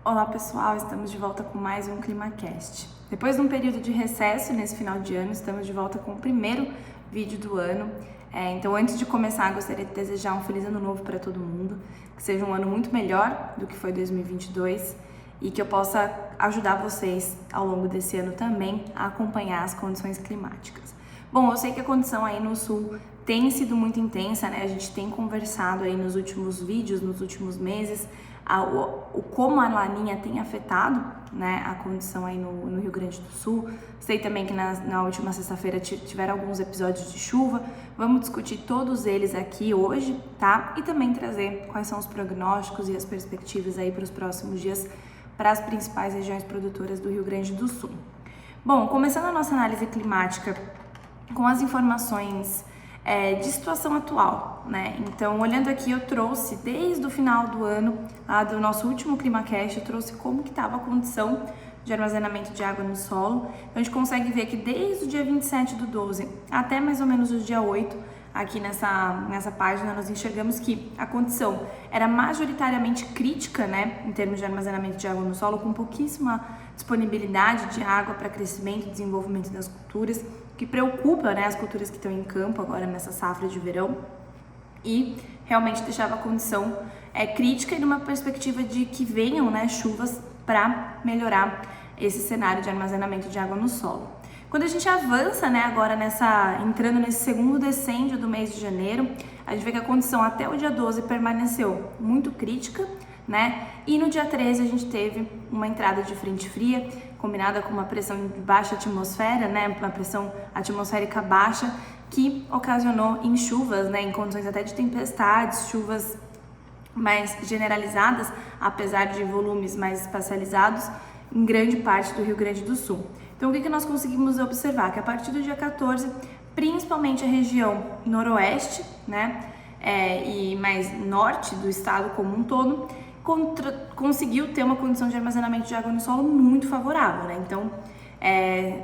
Olá pessoal, estamos de volta com mais um ClimaCast. Depois de um período de recesso nesse final de ano, estamos de volta com o primeiro vídeo do ano. Então antes de começar, gostaria de desejar um feliz ano novo para todo mundo, que seja um ano muito melhor do que foi 2022 e que eu possa ajudar vocês ao longo desse ano também a acompanhar as condições climáticas. Bom, eu sei que a condição aí no sul tem sido muito intensa, né? A gente tem conversado aí nos últimos vídeos, nos últimos meses, como a Laninha tem afetado, né, a condição aí no Rio Grande do Sul. Sei também que na última sexta-feira tiveram alguns episódios de chuva. Vamos discutir todos eles aqui hoje, tá? E também trazer quais são os prognósticos e as perspectivas aí para os próximos dias para as principais regiões produtoras do Rio Grande do Sul. Bom, começando a nossa análise climática com as informações de situação atual, né? Então, olhando aqui, eu trouxe desde o final do ano, do nosso último ClimaCast, eu trouxe como que estava a condição de armazenamento de água no solo. Então, a gente consegue ver que desde o dia 27/12 até mais ou menos o dia 8, aqui nessa página, nós enxergamos que a condição era majoritariamente crítica, né, em termos de armazenamento de água no solo, com pouquíssima disponibilidade de água para crescimento e desenvolvimento das culturas, que preocupa, né, as culturas que estão em campo agora nessa safra de verão, e realmente deixava a condição crítica e numa perspectiva de que venham, né, chuvas para melhorar esse cenário de armazenamento de água no solo. Quando a gente avança, né, agora entrando nesse segundo decêndio do mês de janeiro, a gente vê que a condição até o dia 12 permaneceu muito crítica, né? E no dia 13 a gente teve uma entrada de frente fria, combinada com uma pressão de baixa atmosfera, né? Uma pressão atmosférica baixa, que ocasionou em chuvas, né? Em condições até de tempestades, chuvas mais generalizadas, apesar de volumes mais espacializados, em grande parte do Rio Grande do Sul. Então, o que nós conseguimos observar? Que a partir do dia 14, principalmente a região noroeste, né? E mais norte do estado como um todo, conseguiu ter uma condição de armazenamento de água no solo muito favorável, né? Então,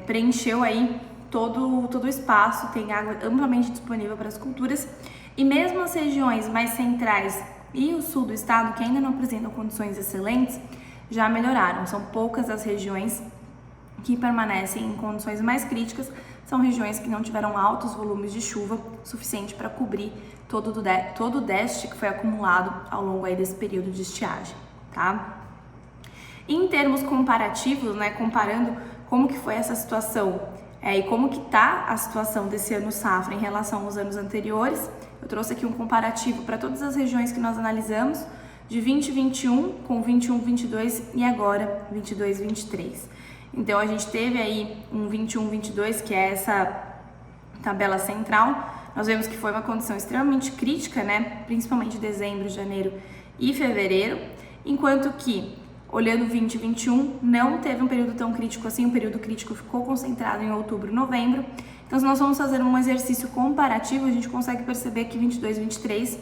preencheu aí todo o espaço, tem água amplamente disponível para as culturas, e mesmo as regiões mais centrais e o sul do estado, que ainda não apresentam condições excelentes, já melhoraram. São poucas as regiões que permanecem em condições mais críticas, são regiões que não tiveram altos volumes de chuva suficiente para cobrir todo o déficit que foi acumulado ao longo aí desse período de estiagem, tá? Em termos comparativos, né, comparando como que foi essa situação e como que tá a situação desse ano safra em relação aos anos anteriores, eu trouxe aqui um comparativo para todas as regiões que nós analisamos, de 2021 com 21/22 e agora 22/23. Então, a gente teve aí um 21/22, que é essa tabela central. Nós vemos que foi uma condição extremamente crítica, né? Principalmente dezembro, janeiro e fevereiro, enquanto que, olhando 2021, não teve um período tão crítico assim, o período crítico ficou concentrado em outubro e novembro. Então, se nós vamos fazer um exercício comparativo, a gente consegue perceber que 22/23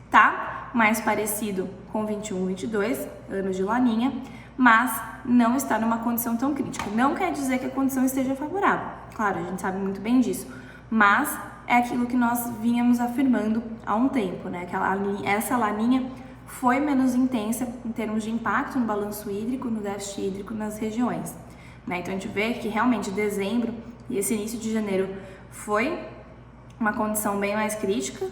tá mais parecido com 21/22, ano de Laninha, mas não está numa condição tão crítica. Não quer dizer que a condição esteja favorável, claro, a gente sabe muito bem disso, mas é aquilo que nós vínhamos afirmando há um tempo, né? Que essa laninha foi menos intensa em termos de impacto no balanço hídrico, no déficit hídrico nas regiões, né? Então a gente vê que realmente dezembro e esse início de janeiro foi uma condição bem mais crítica,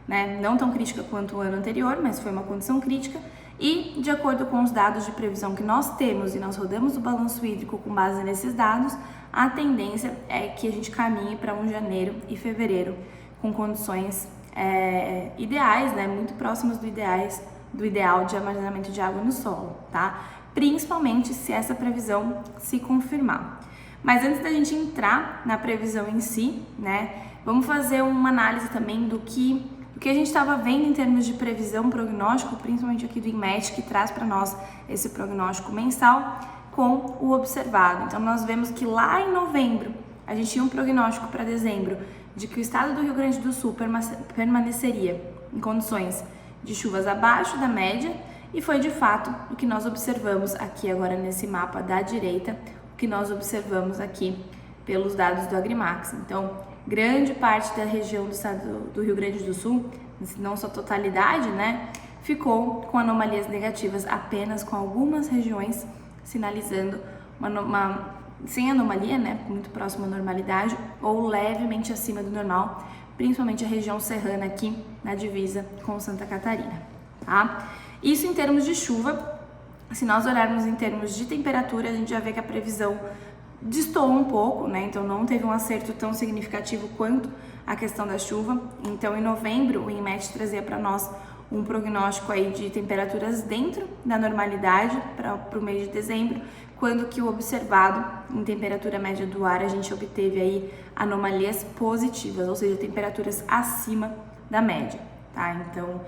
né? Não tão crítica quanto o ano anterior, mas foi uma condição crítica. E, de acordo com os dados de previsão que nós temos e nós rodamos o balanço hídrico com base nesses dados, a tendência é que a gente caminhe para um janeiro e fevereiro com condições ideais, né, muito próximas do ideal de armazenamento de água no solo, tá? Principalmente se essa previsão se confirmar. Mas antes da gente entrar na previsão em si, né, vamos fazer uma análise também do que a gente estava vendo em termos de previsão, prognóstico, principalmente aqui do INMET, que traz para nós esse prognóstico mensal com o observado. Então, nós vemos que lá em novembro, a gente tinha um prognóstico para dezembro de que o estado do Rio Grande do Sul permaneceria em condições de chuvas abaixo da média, e foi de fato o que nós observamos aqui agora nesse mapa da direita, o que nós observamos aqui pelos dados do Agrimax. Então, grande parte da região do estado do Rio Grande do Sul, não sua totalidade, né, ficou com anomalias negativas apenas com algumas regiões sinalizando sem anomalia, né, muito próximo à normalidade ou levemente acima do normal, principalmente a região serrana aqui na divisa com Santa Catarina, tá? Isso em termos de chuva. Se nós olharmos em termos de temperatura, a gente já vê que a previsão destoou um pouco, né? Então não teve um acerto tão significativo quanto a questão da chuva. Então em novembro o INMET trazia para nós um prognóstico aí de temperaturas dentro da normalidade para o mês de dezembro, quando que o observado em temperatura média do ar a gente obteve aí anomalias positivas, ou seja, temperaturas acima da média, tá? Então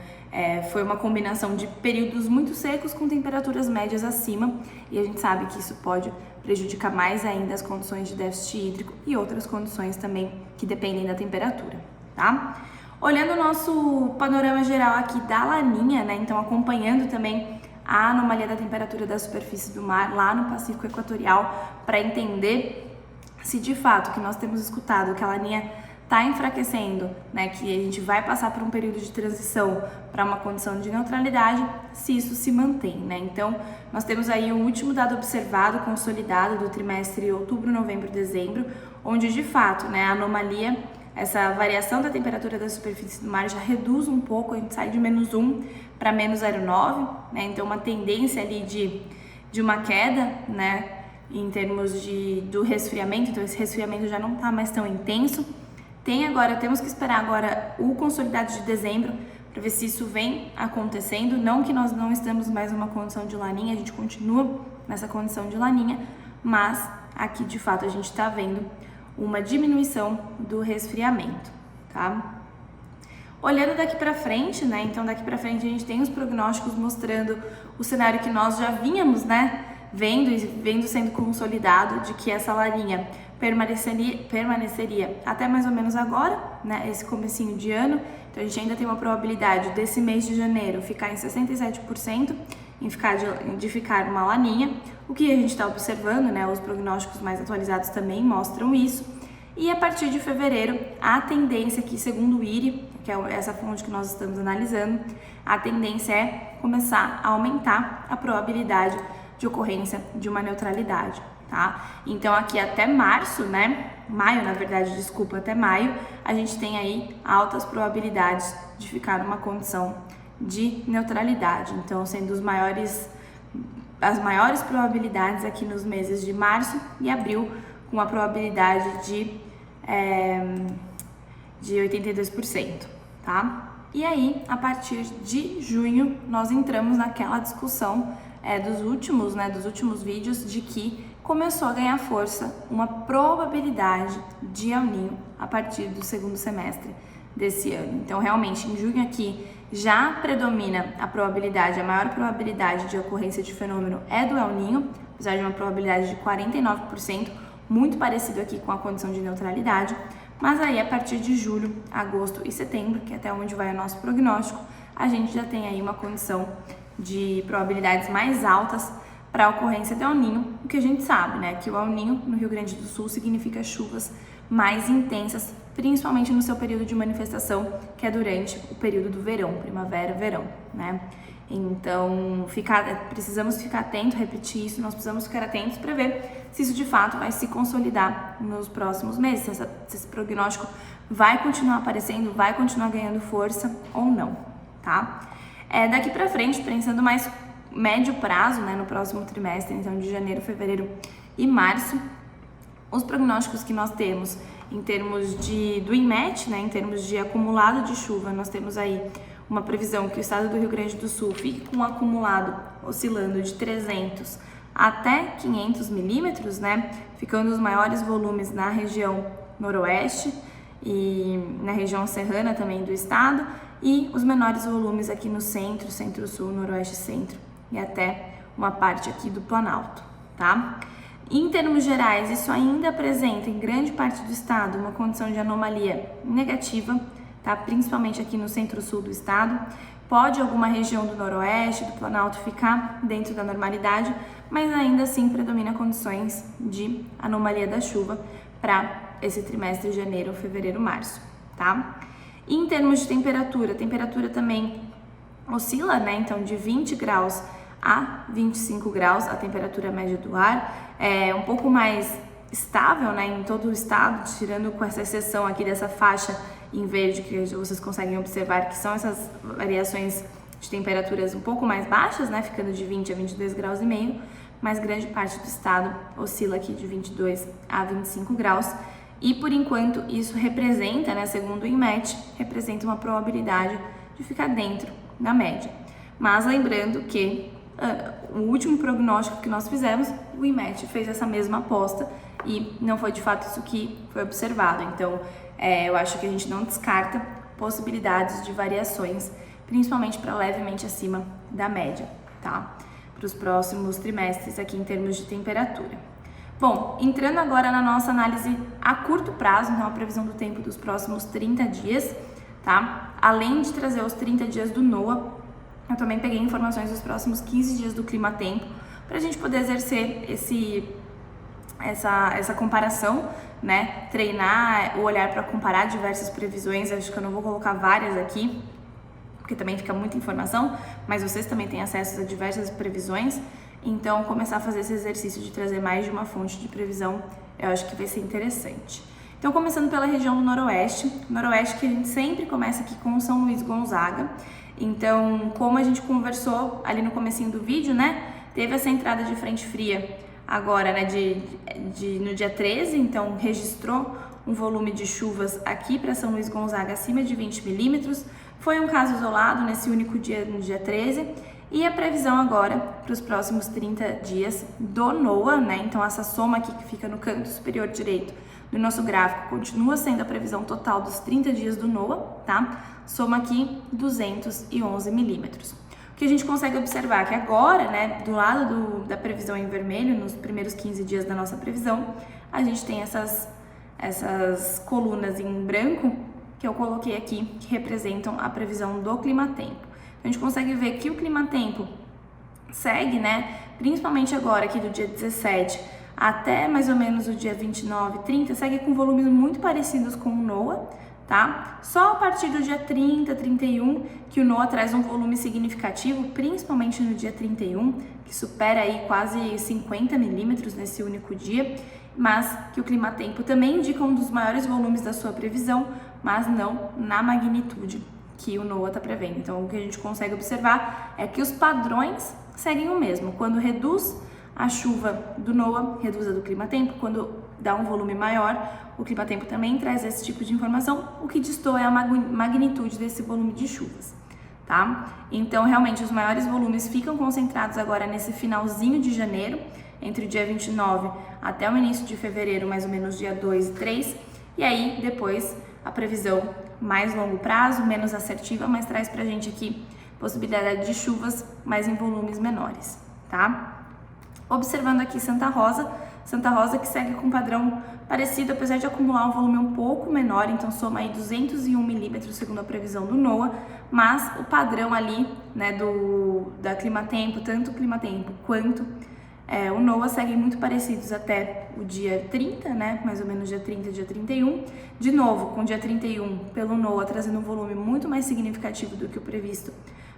foi uma combinação de períodos muito secos com temperaturas médias acima, e a gente sabe que isso pode prejudicar mais ainda as condições de déficit hídrico e outras condições também que dependem da temperatura, tá? Olhando o nosso panorama geral aqui da Laninha, né, então acompanhando também a anomalia da temperatura da superfície do mar lá no Pacífico Equatorial, para entender se de fato que nós temos escutado que a Laninha está enfraquecendo, né, que a gente vai passar por um período de transição para uma condição de neutralidade, se isso se mantém, né? Então, nós temos aí o último dado observado, consolidado do trimestre outubro, novembro, dezembro, onde de fato, né, a anomalia, essa variação da temperatura da superfície do mar já reduz um pouco, a gente sai de -1 para -0,9, né? Então, uma tendência ali de uma queda, né, em termos do resfriamento. Então, esse resfriamento já não está mais tão intenso. Temos que esperar agora o consolidado de dezembro para ver se isso vem acontecendo. Não que nós não estamos mais numa condição de laninha, a gente continua nessa condição de laninha, mas aqui de fato a gente está vendo uma diminuição do resfriamento, tá? Olhando daqui para frente, né? Então daqui para frente a gente tem os prognósticos mostrando o cenário que nós já vínhamos, né, vendo sendo consolidado, de que essa laninha permaneceria até mais ou menos agora, né, esse comecinho de ano. Então a gente ainda tem uma probabilidade desse mês de janeiro ficar em 67% de ficar uma laninha, o que a gente está observando, né, os prognósticos mais atualizados também mostram isso. E a partir de fevereiro, a tendência aqui, segundo o IRI, que é essa fonte que nós estamos analisando, a tendência é começar a aumentar a probabilidade de ocorrência de uma neutralidade, tá? Então aqui até março, né, até maio, a gente tem aí altas probabilidades de ficar numa condição de neutralidade. Então sendo as maiores probabilidades aqui nos meses de março e abril, com a probabilidade de 82%, tá? E aí, a partir de junho, nós entramos naquela discussão dos últimos vídeos, de que começou a ganhar força uma probabilidade de El Niño a partir do segundo semestre desse ano. Então, realmente, em junho aqui já predomina a maior probabilidade de ocorrência de fenômeno é do El Niño, apesar de uma probabilidade de 49%, muito parecido aqui com a condição de neutralidade. Mas aí, a partir de julho, agosto e setembro, que é até onde vai o nosso prognóstico, a gente já tem aí uma condição de probabilidades mais altas para a ocorrência do El Niño, o que a gente sabe, né, que o El Niño no Rio Grande do Sul significa chuvas mais intensas, principalmente no seu período de manifestação, que é durante o período do verão, primavera, verão, né? Então, precisamos ficar atentos, repetir isso, nós precisamos ficar atentos para ver se isso de fato vai se consolidar nos próximos meses, se esse prognóstico vai continuar aparecendo, vai continuar ganhando força ou não, tá? Daqui para frente, pensando mais médio prazo, né, no próximo trimestre, então de janeiro, fevereiro e março, os prognósticos que nós temos em termos do INMET, né, em termos de acumulado de chuva, nós temos aí uma previsão que o estado do Rio Grande do Sul fique com um acumulado oscilando de 300 até 500 milímetros, né, ficando os maiores volumes na região noroeste e na região serrana também do estado, e os menores volumes aqui no centro, centro-sul, noroeste, centro e até uma parte aqui do Planalto, tá? Em termos gerais, isso ainda apresenta em grande parte do estado uma condição de anomalia negativa, tá? Principalmente aqui no centro-sul do estado. Pode alguma região do noroeste, do Planalto ficar dentro da normalidade, mas ainda assim predomina condições de anomalia da chuva para esse trimestre de janeiro, fevereiro, março, tá? Em termos de temperatura também oscila, né, então de 20 graus a 25 graus a temperatura média do ar, é um pouco mais estável, né, em todo o estado, tirando com essa exceção aqui dessa faixa em verde que vocês conseguem observar que são essas variações de temperaturas um pouco mais baixas, né, ficando de 20 a 22 graus e meio, mas grande parte do estado oscila aqui de 22 a 25 graus. E por enquanto isso representa, né, segundo o INMET, representa uma probabilidade de ficar dentro da média. Mas lembrando que o último prognóstico que nós fizemos, o INMET fez essa mesma aposta e não foi de fato isso que foi observado. Então, eu acho que a gente não descarta possibilidades de variações, principalmente para levemente acima da média, tá? Para os próximos trimestres aqui em termos de temperatura. Bom, entrando agora na nossa análise a curto prazo, então a previsão do tempo dos próximos 30 dias, tá? Além de trazer os 30 dias do NOAA, eu também peguei informações dos próximos 15 dias do Climatempo, para a gente poder exercer essa comparação, né? Treinar o olhar para comparar diversas previsões. Acho que eu não vou colocar várias aqui, porque também fica muita informação, mas vocês também têm acesso a diversas previsões. Então, começar a fazer esse exercício de trazer mais de uma fonte de previsão, eu acho que vai ser interessante. Então, começando pela região do Noroeste que a gente sempre começa aqui com São Luís Gonzaga. Então, como a gente conversou ali no comecinho do vídeo, né, teve essa entrada de frente fria agora, né, no dia 13, então registrou um volume de chuvas aqui para São Luís Gonzaga acima de 20 milímetros. Foi um caso isolado nesse único dia, no dia 13, e a previsão agora para os próximos 30 dias do NOAA, né, então essa soma aqui que fica no canto superior direito do nosso gráfico continua sendo a previsão total dos 30 dias do NOAA, tá? Soma aqui 211 milímetros. O que a gente consegue observar é que agora, né, do lado da previsão em vermelho, nos primeiros 15 dias da nossa previsão, a gente tem essas colunas em branco que eu coloquei aqui, que representam a previsão do Climatempo. A gente consegue ver que o Climatempo segue, né, principalmente agora aqui do dia 17 até mais ou menos o dia 29, 30, segue com volumes muito parecidos com o NOAA, tá? Só a partir do dia 30, 31, que o NOAA traz um volume significativo, principalmente no dia 31, que supera aí quase 50 milímetros nesse único dia, mas que o Climatempo também indica um dos maiores volumes da sua previsão, mas não na magnitude que o NOAA está prevendo. Então, o que a gente consegue observar é que os padrões seguem o mesmo. Quando reduz a chuva do NOAA, reduz a do Climatempo. Quando dá um volume maior, o Climatempo também traz esse tipo de informação. O que destoa é a magnitude desse volume de chuvas, tá? Então, realmente, os maiores volumes ficam concentrados agora nesse finalzinho de janeiro, entre o dia 29 até o início de fevereiro, mais ou menos dia 2 e 3. E aí, depois, a previsão mais longo prazo, menos assertiva, mas traz pra gente aqui possibilidade de chuvas, mas em volumes menores, tá? Observando aqui Santa Rosa que segue com um padrão parecido, apesar de acumular um volume um pouco menor, então soma aí 201 milímetros segundo a previsão do NOAA, mas o padrão ali, né, da Climatempo, tanto o Climatempo quanto o NOAA seguem muito parecidos até o dia 30, né, mais ou menos dia 30, dia 31, de novo com o dia 31 pelo NOAA trazendo um volume muito mais significativo do que o previsto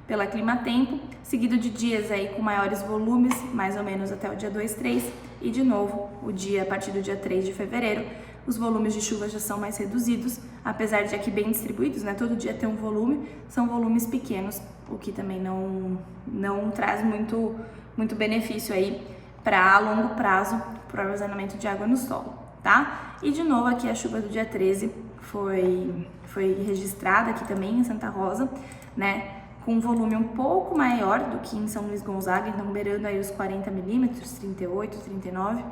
pela Climatempo, seguido de dias aí com maiores volumes, mais ou menos até o dia 2, 3, e de novo, a partir do dia 3 de fevereiro, os volumes de chuva já são mais reduzidos, apesar de aqui bem distribuídos, né, todo dia tem um volume, são volumes pequenos, o que também não traz muito benefício aí para longo prazo, para o armazenamento de água no solo, tá? E de novo aqui a chuva do dia 13 foi registrada aqui também em Santa Rosa, né, com um volume um pouco maior do que em São Luís Gonzaga, então beirando aí os 40 milímetros, 38, 39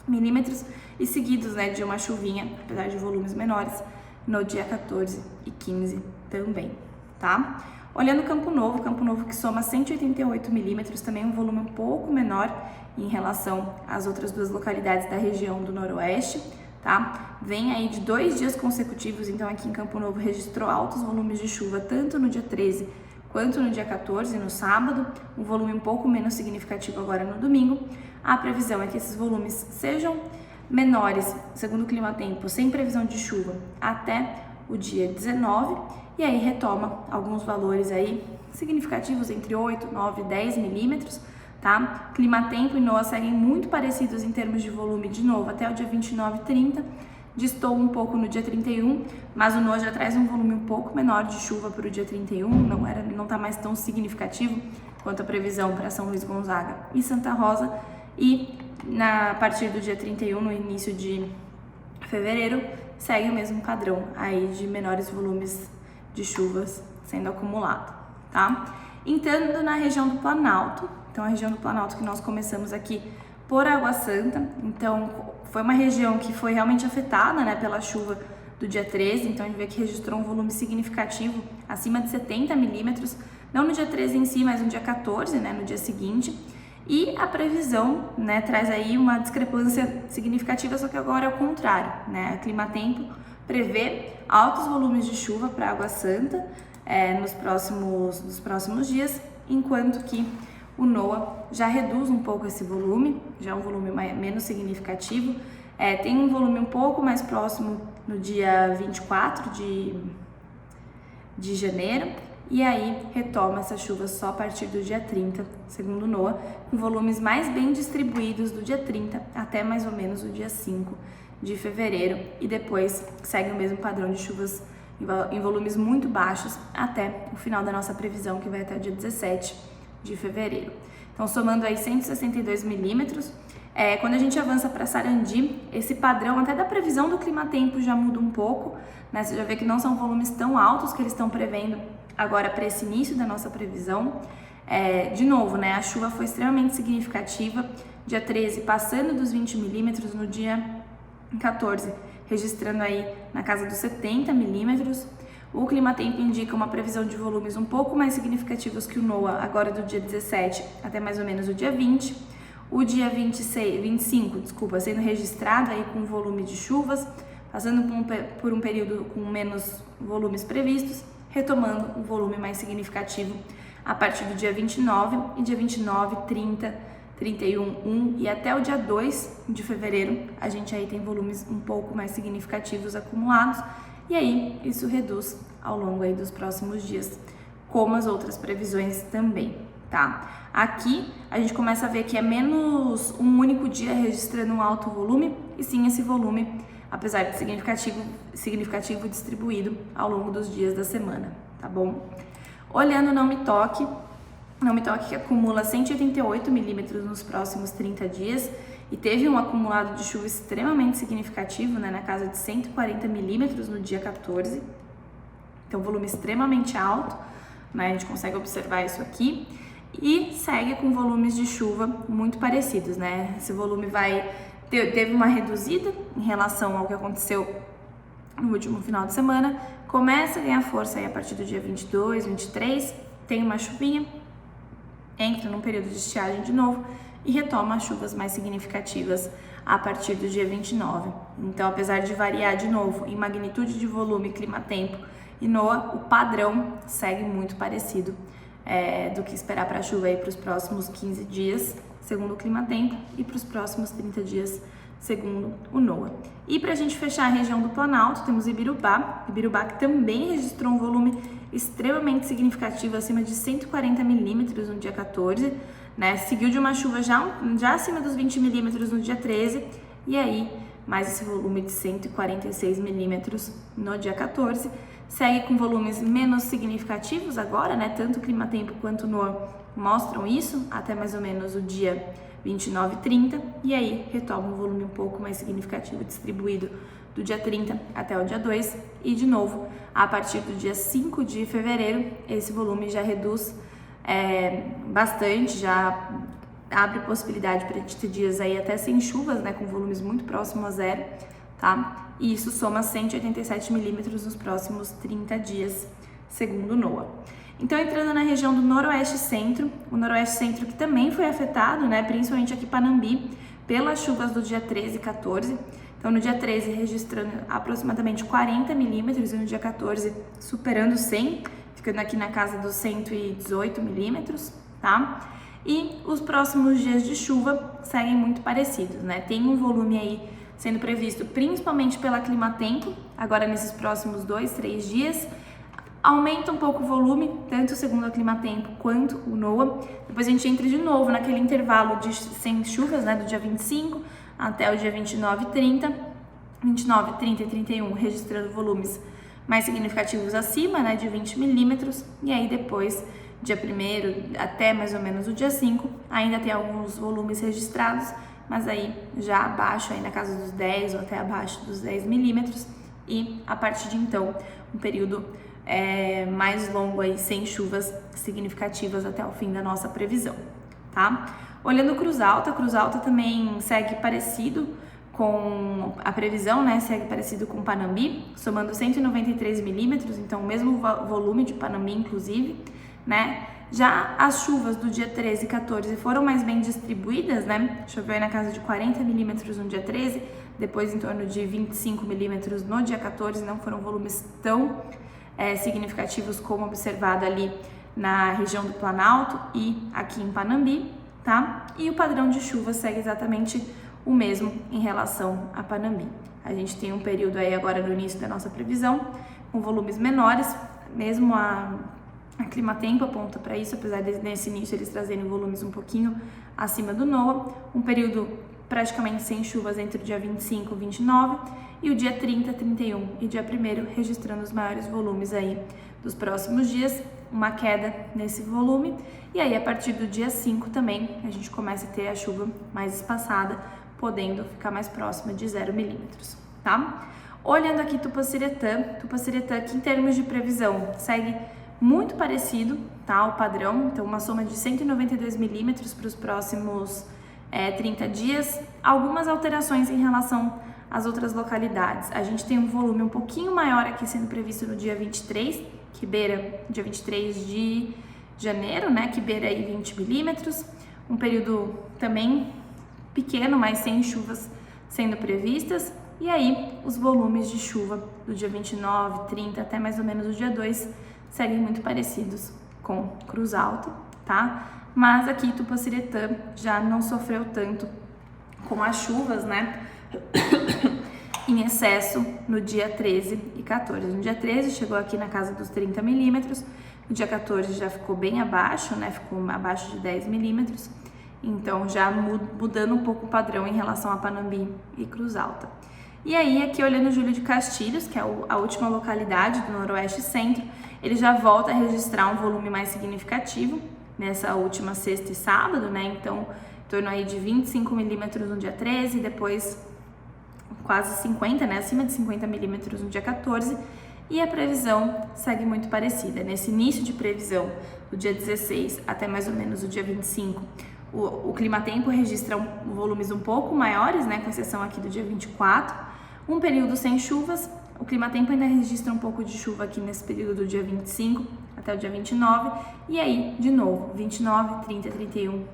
milímetros, e seguidos, né, de uma chuvinha, apesar de volumes menores, no dia 14 e 15 também, tá? Olhando Campo Novo que soma 188 milímetros, também um volume um pouco menor em relação às outras duas localidades da região do Noroeste, tá? Vem aí de 2 dias consecutivos, então aqui em Campo Novo registrou altos volumes de chuva, tanto no dia 13 quanto no dia 14, no sábado, um volume um pouco menos significativo agora no domingo. A previsão é que esses volumes sejam menores, segundo o Climatempo, sem previsão de chuva, até o dia 19, e aí retoma alguns valores aí significativos entre 8, 9 e 10 milímetros, tá? Clima-tempo e NOAA seguem muito parecidos em termos de volume de novo até o dia 29 e 30, distou um pouco no dia 31, mas o NOAA já traz um volume um pouco menor de chuva para o dia 31, não está mais tão significativo quanto a previsão para São Luís Gonzaga e Santa Rosa, e a partir do dia 31, no início de fevereiro, segue o mesmo padrão aí de menores volumes de chuvas sendo acumulado, tá? Entrando na região do Planalto, então a região do Planalto que nós começamos aqui por Água Santa, então foi uma região que foi realmente afetada, né, pela chuva do dia 13, então a gente vê que registrou um volume significativo, acima de 70 milímetros, não no dia 13 em si, mas no dia 14, né, no dia seguinte, e a previsão, né, traz aí uma discrepância significativa, só que agora é o contrário, né, a Climatempo prevê altos volumes de chuva para Água Santa nos próximos dias, enquanto que o NOAA já reduz um pouco esse volume, já é um volume menos significativo, tem um volume um pouco mais próximo no dia 24 de janeiro, e aí retoma essa chuva só a partir do dia 30, segundo o NOAA, com volumes mais bem distribuídos do dia 30 até mais ou menos o dia 5 de fevereiro, e depois segue o mesmo padrão de chuvas em volumes muito baixos até o final da nossa previsão, que vai até o dia 17 de fevereiro. Então, somando aí 162 milímetros, quando a gente avança para Sarandi, esse padrão até da previsão do Climatempo já muda um pouco, né? Você já vê que não são volumes tão altos que eles estão prevendo agora para esse início da nossa previsão. De novo, né? A chuva foi extremamente significativa, dia 13 passando dos 20 milímetros, no dia 14 registrando aí na casa dos 70 milímetros. O Climatempo indica uma previsão de volumes um pouco mais significativos que o NOAA, agora do dia 17 até mais ou menos o dia 20. O dia 25, sendo registrado aí com volume de chuvas, passando por um período com menos volumes previstos, retomando um volume mais significativo a partir do dia 29, e dia 29, 30, 31, 1 e até o dia 2 de fevereiro, a gente aí tem volumes um pouco mais significativos acumulados, e aí isso reduz ao longo aí dos próximos dias, como as outras previsões também, tá? Aqui a gente começa a ver que é menos um único dia registrando um alto volume, e sim esse volume, apesar de significativo distribuído ao longo dos dias da semana, tá bom? Olhando Não Me Toque que acumula 188 milímetros nos próximos 30 dias e teve um acumulado de chuva extremamente significativo, né, na casa de 140 milímetros no dia 14, então volume extremamente alto, né, a gente consegue observar isso aqui, e segue com volumes de chuva muito parecidos, né, esse volume teve uma reduzida em relação ao que aconteceu no último final de semana, começa a ganhar força aí a partir do dia 22, 23, tem uma chuvinha, entra num período de estiagem de novo e retoma as chuvas mais significativas a partir do dia 29. Então, apesar de variar de novo em magnitude de volume, Climatempo e NOAA, o padrão segue muito parecido do que esperar para a chuva aí para os próximos 15 dias, segundo o Climatempo, e para os próximos 30 dias, segundo o NOAA. E para a gente fechar a região do Planalto, temos Ibirubá que também registrou um volume extremamente significativo, acima de 140 milímetros no dia 14, né? Seguiu de uma chuva já acima dos 20 milímetros no dia 13, e aí mais esse volume de 146 milímetros no dia 14, segue com volumes menos significativos agora, né? Tanto o Climatempo quanto o NOAA mostram isso, até mais ou menos o dia 29 e 30, e aí retoma um volume um pouco mais significativo distribuído do dia 30 até o dia 2, e de novo, a partir do dia 5 de fevereiro, esse volume já reduz bastante, já abre possibilidade para a gente ter dias aí até sem chuvas, né, com volumes muito próximos a zero, tá? E isso soma 187 milímetros nos próximos 30 dias, segundo o NOAA. Então, entrando na região do Noroeste Centro, o Noroeste Centro que também foi afetado, né, principalmente aqui em Panambi, pelas chuvas do dia 13 e 14. Então, no dia 13, registrando aproximadamente 40 milímetros, e no dia 14, superando 100, ficando aqui na casa dos 118 milímetros, tá? E os próximos dias de chuva seguem muito parecidos, né? Tem um volume aí sendo previsto principalmente pela Climatempo, agora nesses próximos 2, 3 dias. Aumenta um pouco o volume, tanto segundo a Climatempo quanto o NOAA. Depois a gente entra de novo naquele intervalo de sem chuvas, né, do dia 25 até o dia 29 e 30. 29, 30 e 31 registrando volumes mais significativos acima, né, de 20 milímetros. E aí depois, dia 1º até mais ou menos o dia 5, ainda tem alguns volumes registrados, mas aí já abaixo, aí na casa dos 10 ou até abaixo dos 10 milímetros. E a partir de então, um período mais longo aí, sem chuvas significativas até o fim da nossa previsão, tá? Olhando Cruz Alta também segue parecido com a previsão, né? Segue parecido com Panambi, somando 193 milímetros, então o mesmo volume de Panambi, inclusive, né? Já as chuvas do dia 13 e 14 foram mais bem distribuídas, né? Choveu aí na casa de 40 milímetros no dia 13, depois em torno de 25 milímetros no dia 14, não foram volumes tão significativos como observado ali na região do Planalto e aqui em Panambi, tá? E o padrão de chuva segue exatamente o mesmo em relação a Panambi. A gente tem um período aí agora no início da nossa previsão com volumes menores, mesmo a Climatempo aponta para isso, apesar de nesse início eles trazerem volumes um pouquinho acima do NOAA, um período praticamente sem chuvas entre o dia 25 e 29 e o dia 30, 31 e dia 1º registrando os maiores volumes aí dos próximos dias, uma queda nesse volume, e aí a partir do dia 5 também a gente começa a ter a chuva mais espaçada, podendo ficar mais próxima de 0 milímetros, tá? Olhando aqui Tupaciretã que em termos de previsão segue muito parecido, tá, o padrão, então uma soma de 192 milímetros para os próximos 30 dias, algumas alterações em relação às outras localidades. A gente tem um volume um pouquinho maior aqui sendo previsto no dia 23, que beira dia 23 de janeiro, né, que beira aí 20 milímetros, um período também pequeno, mas sem chuvas sendo previstas, e aí os volumes de chuva do dia 29, 30 até mais ou menos o dia 2 seguem muito parecidos com Cruz Alta, tá? Mas aqui Tupaciretã já não sofreu tanto com as chuvas, né, em excesso no dia 13 e 14. No dia 13 chegou aqui na casa dos 30 milímetros, no dia 14 já ficou bem abaixo, né, ficou abaixo de 10 milímetros, então já mudando um pouco o padrão em relação a Panambi e Cruz Alta. E aí aqui olhando Júlio de Castilhos, que é a última localidade do Noroeste Centro, ele já volta a registrar um volume mais significativo nessa última sexta e sábado, né? Então, em torno aí de 25 milímetros no dia 13, depois quase 50, né? Acima de 50 milímetros no dia 14. E a previsão segue muito parecida. Nesse início de previsão, do dia 16 até mais ou menos o dia 25, o Climatempo registra volumes um pouco maiores, né? Com exceção aqui do dia 24. Um período sem chuvas. O Climatempo ainda registra um pouco de chuva aqui nesse período do dia 25 até o dia 29, e aí, de novo, 29, 30, 31,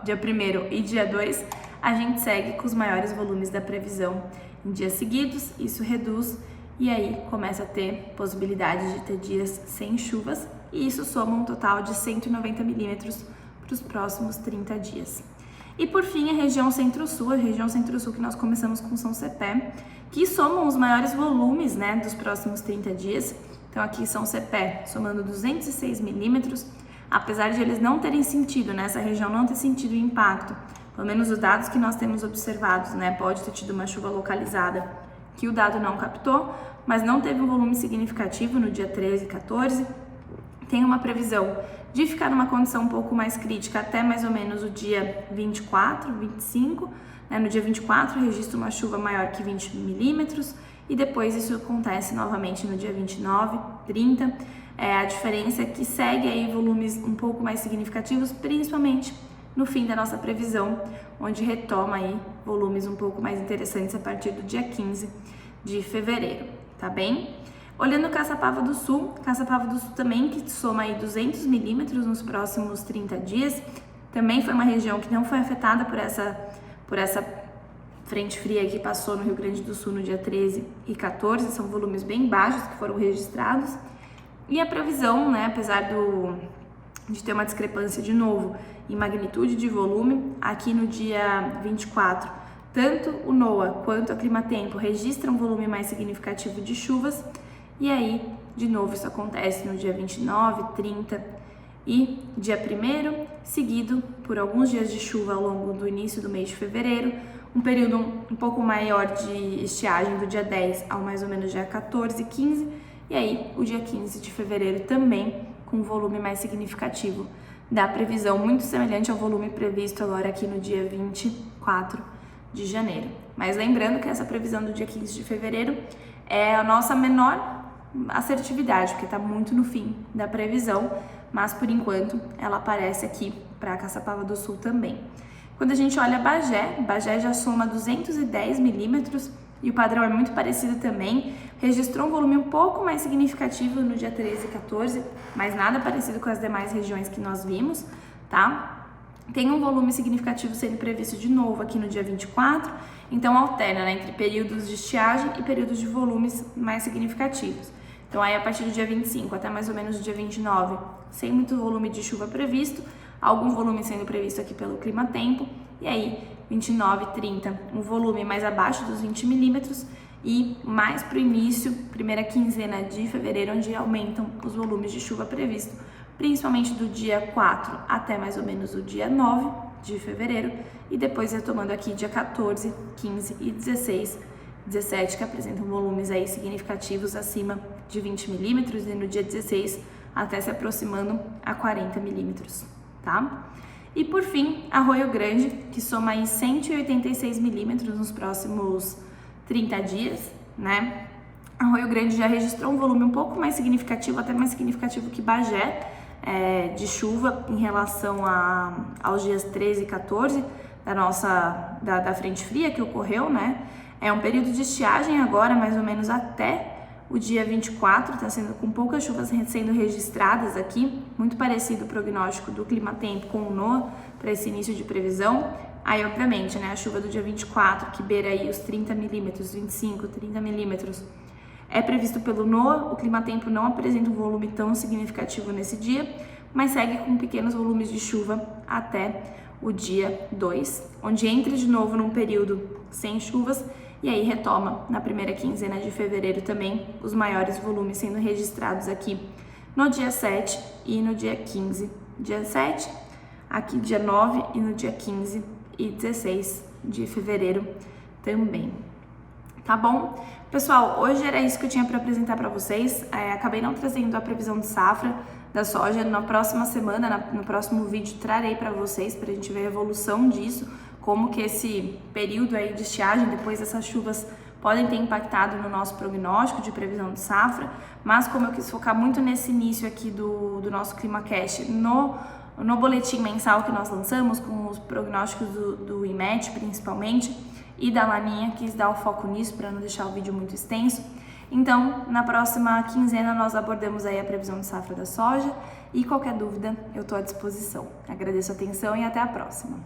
dia 1º e dia 2, a gente segue com os maiores volumes da previsão em dias seguidos, isso reduz, e aí começa a ter possibilidade de ter dias sem chuvas, e isso soma um total de 190 milímetros para os próximos 30 dias. E por fim, a região Centro-Sul que nós começamos com São Cepé, que somam os maiores volumes, né, dos próximos 30 dias. Então aqui São Cepé somando 206 milímetros, apesar de eles não terem sentido, né, essa região não ter sentido o impacto, pelo menos os dados que nós temos observados, né, pode ter tido uma chuva localizada que o dado não captou, mas não teve um volume significativo no dia 13 e 14, tem uma previsão de ficar numa condição um pouco mais crítica até mais ou menos o dia 24, 25, né? No dia 24 registra uma chuva maior que 20 milímetros e depois isso acontece novamente no dia 29, 30. A diferença é que segue aí volumes um pouco mais significativos, principalmente no fim da nossa previsão, onde retoma aí volumes um pouco mais interessantes a partir do dia 15 de fevereiro, tá bem? Olhando Caçapava do Sul também, que soma aí 200 milímetros nos próximos 30 dias, também foi uma região que não foi afetada por essa frente fria que passou no Rio Grande do Sul no dia 13 e 14, são volumes bem baixos que foram registrados, e a previsão, né, apesar de ter uma discrepância de novo em magnitude de volume, aqui no dia 24 Tanto o NOAA quanto a Climatempo registram um volume mais significativo de chuvas, e aí, de novo, isso acontece no dia 29, 30 e dia 1º, seguido por alguns dias de chuva ao longo do início do mês de fevereiro, um período um pouco maior de estiagem do dia 10 ao mais ou menos dia 14, 15, e aí o dia 15 de fevereiro também com um volume mais significativo da previsão, muito semelhante ao volume previsto agora aqui no dia 24 de janeiro. Mas lembrando que essa previsão do dia 15 de fevereiro é a nossa menor assertividade, porque está muito no fim da previsão, mas por enquanto ela aparece aqui para Caçapava do Sul também. Quando a gente olha Bagé já soma 210 milímetros e o padrão é muito parecido também, registrou um volume um pouco mais significativo no dia 13 e 14, mas nada parecido com as demais regiões que nós vimos, tá? Tem um volume significativo sendo previsto de novo aqui no dia 24, então alterna, né, entre períodos de estiagem e períodos de volumes mais significativos. Então aí a partir do dia 25 até mais ou menos o dia 29, sem muito volume de chuva previsto, algum volume sendo previsto aqui pelo Climatempo, e aí 29 e 30, um volume mais abaixo dos 20 milímetros, e mais para o início, primeira quinzena de fevereiro, onde aumentam os volumes de chuva previsto, principalmente do dia 4 até mais ou menos o dia 9 de fevereiro, e depois retomando aqui dia 14, 15 e 16, 17, que apresentam volumes aí significativos acima de 20 milímetros, e no dia 16 até se aproximando a 40 milímetros, tá? E por fim, Arroio Grande, que soma aí 186 milímetros nos próximos 30 dias, né? Arroio Grande já registrou um volume um pouco mais significativo, até mais significativo que Bagé, de chuva em relação aos dias 13 e 14 da frente fria que ocorreu, né? É um período de estiagem agora, mais ou menos até o dia 24, está sendo com poucas chuvas sendo registradas aqui, muito parecido o prognóstico do Climatempo com o NOAA para esse início de previsão. Aí, obviamente, né, a chuva do dia 24, que beira aí os 30 milímetros, 25, 30 milímetros, é previsto pelo NOAA. O Climatempo não apresenta um volume tão significativo nesse dia, mas segue com pequenos volumes de chuva até o dia 2, onde entra de novo num período sem chuvas, e aí retoma na primeira quinzena de fevereiro também os maiores volumes sendo registrados aqui no dia 7 e no dia 15. Dia 7, aqui dia 9 e no dia 15 e 16 de fevereiro também. Tá bom? Pessoal, hoje era isso que eu tinha para apresentar para vocês. Acabei não trazendo a previsão de safra da soja. Na próxima semana, no próximo vídeo, trarei para vocês, para a gente ver a evolução disso, como que esse período aí de estiagem, depois dessas chuvas, podem ter impactado no nosso prognóstico de previsão de safra. Mas como eu quis focar muito nesse início aqui do nosso ClimaCast, no boletim mensal que nós lançamos, com os prognósticos do IMET principalmente, e da Laninha, quis dar o foco nisso para não deixar o vídeo muito extenso. Então, na próxima quinzena nós abordamos aí a previsão de safra da soja, e qualquer dúvida eu estou à disposição. Agradeço a atenção e até a próxima.